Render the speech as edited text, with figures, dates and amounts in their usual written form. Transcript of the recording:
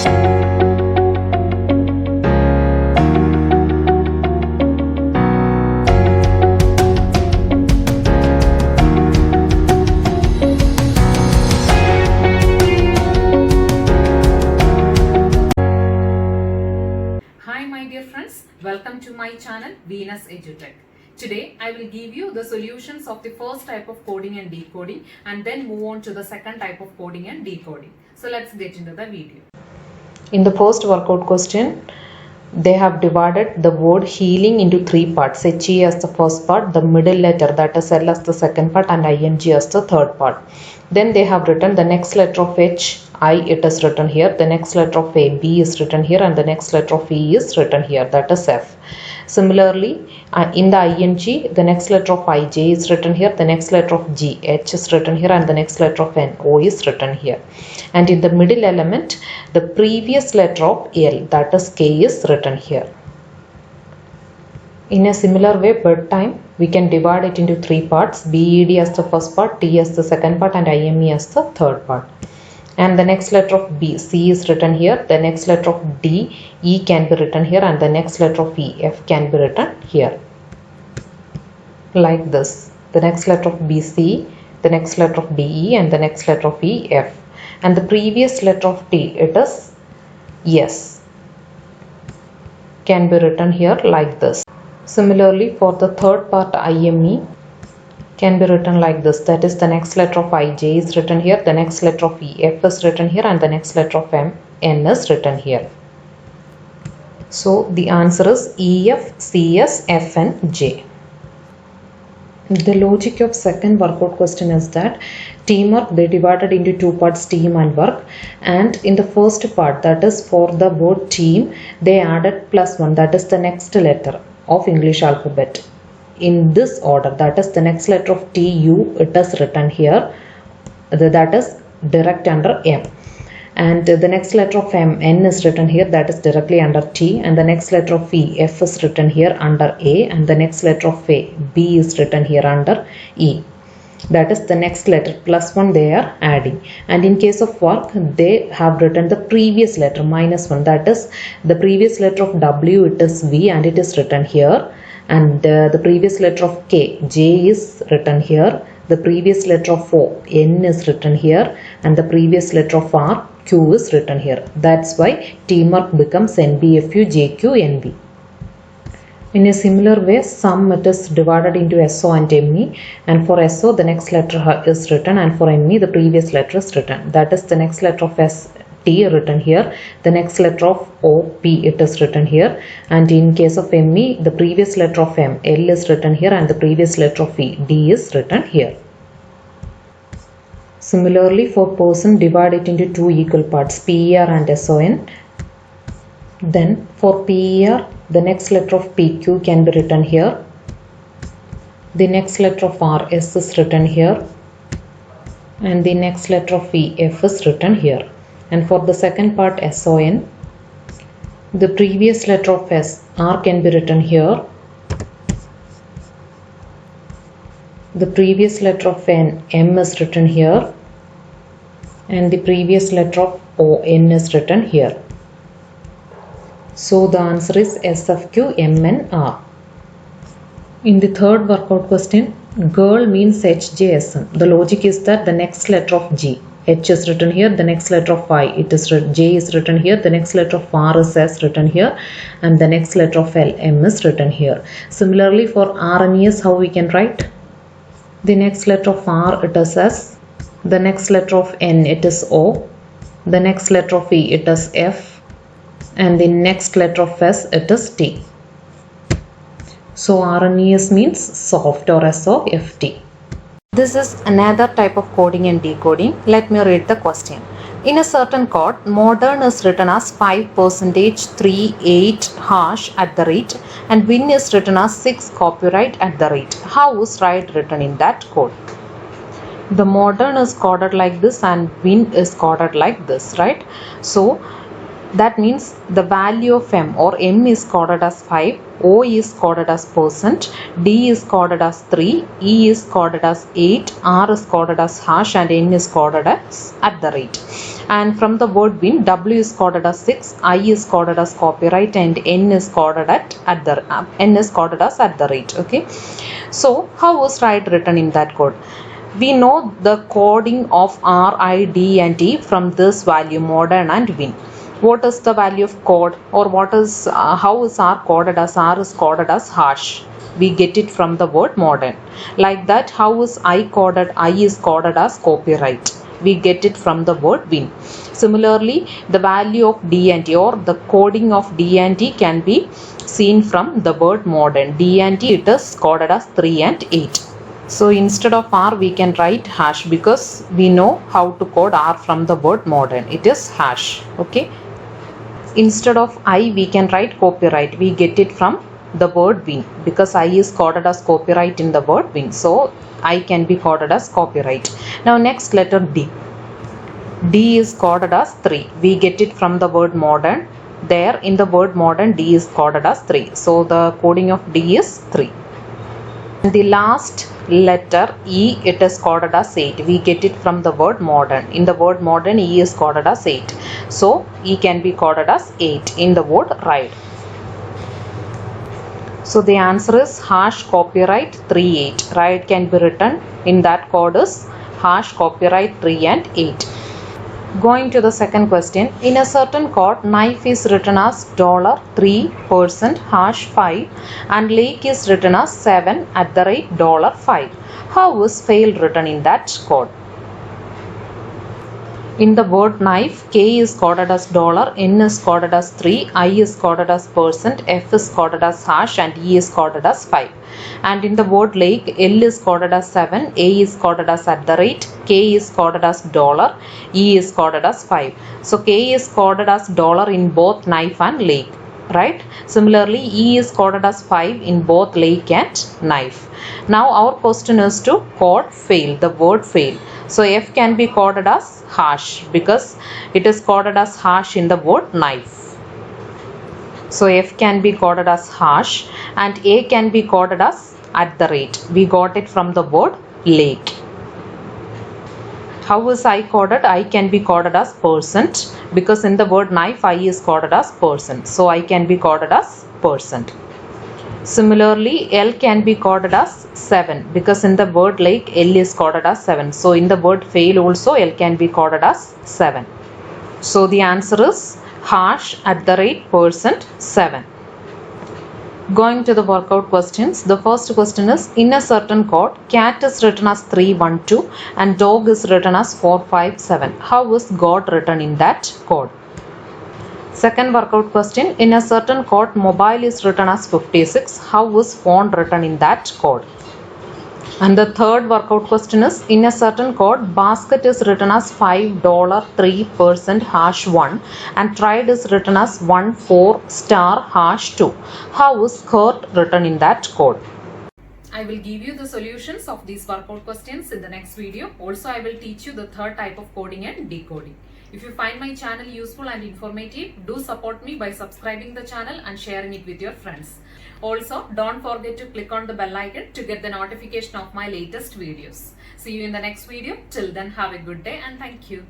Hi my dear friends, welcome to my channel Venus EduTech. Today I will give you the solutions of the first type of coding and decoding and then move on to the second type of coding and decoding. So let's get into the video. In the first workout question, they have divided the word healing into three parts. HE as the first part, the middle letter that is L as the second part, and ING as the third part. Then they have written the next letter of H, I, it is written here. The next letter of A, B is written here, and the next letter of E is written here, that is F. Similarly, in the ING, the next letter of I, J is written here, the next letter of G, H is written here, and the next letter of N, O is written here. And in the middle element, the previous letter of L, that is K, is written here. In a similar way, bedtime, we can divide it into three parts, BED as the first part, T as the second part, and IME as the third part. And the next letter of B, C is written here, the next letter of D, E can be written here, and the next letter of E, F can be written here. Like this. The next letter of B, C, the next letter of D, E, and the next letter of E, F. And the previous letter of T, it is S. Can be written here like this. Similarly, for the third part, IME, can be written like this, that is the next letter of I, J is written here, the next letter of E, F is written here, and the next letter of M, N is written here. So the answer is E, F, C, S, F, and J. The logic of second workout question is that teamwork, they divided into two parts, team and work, and in the first part, that is for the word team, they added +1, that is the next letter of English alphabet. In this order, that is the next letter of T, U, it is written here, that is direct under M. And the next letter of M, N is written here, that is directly under T, and the next letter of E, F is written here under A, and the next letter of A, B is written here under E. That is the next letter +1 they are adding. And in case of work, they have written the previous letter -1, that is the previous letter of W, it is V, and it is written here. And the previous letter of K, J is written here, the previous letter of O, N is written here, and the previous letter of R, Q is written here. That's why teamwork becomes NBFU, JQ, NB. In a similar way, sum, it is divided into SO and ME, and for SO the next letter is written, and for ME the previous letter is written. That is the next letter of S, T written here, the next letter of O, P, it is written here, and in case of ME, the previous letter of M, L is written here, and the previous letter of E, D is written here. Similarly, for person, divide it into two equal parts, PER and SON. Then for PER, the next letter of PQ can be written here, the next letter of R, S is written here, and the next letter of E, F is written here. And for the second part, SON, the previous letter of S, R can be written here, the previous letter of N, M is written here, and the previous letter of O, N is written here. So the answer is SFQ, MN, R. In the third workout question, girl means HJSN. The logic is that the next letter of G, H is written here, the next letter of I, it is J is written here, the next letter of R is S written here, and the next letter of L, M is written here. Similarly, for R and S, how we can write? The next letter of R, it is S, the next letter of N, it is O, the next letter of E, it is F, and the next letter of S, it is T. So R and ES means soft or SOFT. This is another type of coding and decoding. Let me read the question. In a certain code, modern is written as 5%, 38 hash at the rate, and win is written as 6 copyright at the rate. How is right written in that code? The modern is coded like this and win is coded like this, right? So That means the value of m or m is coded as 5, O is coded as percent, D is coded as 3, E is coded as 8, R is coded as hash, and N is coded as at the rate. And from the word win, W is coded as 6, I is coded as copyright, and N is coded as at the rate. Okay. So how was right written in that code? We know the coding of R, I, D and E from this value modern and win. What is the value of code, or what is how is R coded as? R is coded as hash. We get it from the word modern. Like that, how is I coded? I is coded as copyright. We get it from the word win. Similarly, the value of D and E or the coding of D and E can be seen from the word modern. D and E, it is coded as 3 and 8. So instead of R we can write hash, because we know how to code R from the word modern. It is hash. Okay. Instead of I we can write copyright. We get it from the word win, because I is coded as copyright in the word win. So I can be coded as copyright. Now next letter D. D is coded as 3. We get it from the word modern. There in the word modern, D is coded as 3. So the coding of D is 3. The last letter E, it is coded as 8. We get it from the word modern. In the word modern, E is coded as 8. So E can be coded as 8 in the word ride. So the answer is hash copyright 3 8. Ride can be written in that code is hash copyright 3 and 8. Going to the second question, in a certain code, knife is written as $3% hash 5 and lake is written as 7 at the rate $5. How is fail written in that code? In the word knife, K is coded as $, N is coded as 3, I is coded as percent, F is coded as hash, and E is coded as 5. And in the word lake, L is coded as 7, A is coded as at the rate, K is coded as $, E is coded as 5. So K is coded as $, in both knife and lake, right? Similarly, E is coded as 5 in both lake and knife. Now our question is to code fail, the word fail. So F can be coded as hash, because it is coded as hash in the word knife. So F can be coded as hash, and A can be coded as at the rate. We got it from the word lake. How is I coded? I can be coded as percent, because in the word knife I is coded as percent. So I can be coded as percent. Similarly, L can be coded as 7, because in the word lake L is coded as 7. So in the word fail also L can be coded as 7. So the answer is hash at the rate percent 7. Going to the workout questions. The first question is, in a certain code, cat is written as 312 and dog is written as 457. How is God written in that code? Second workout question, in a certain code, mobile is written as 56. How is phone written in that code? And the third workout question is, in a certain code, basket is written as $5, 3% hash 1 and tried is written as 14 hash 2. How is Kurt written in that code? I will give you the solutions of these workout questions in the next video. Also, I will teach you the third type of coding and decoding. If you find my channel useful and informative, do support me by subscribing the channel and sharing it with your friends. Also, don't forget to click on the bell icon to get the notification of my latest videos. See you in the next video. Till then, have a good day and thank you.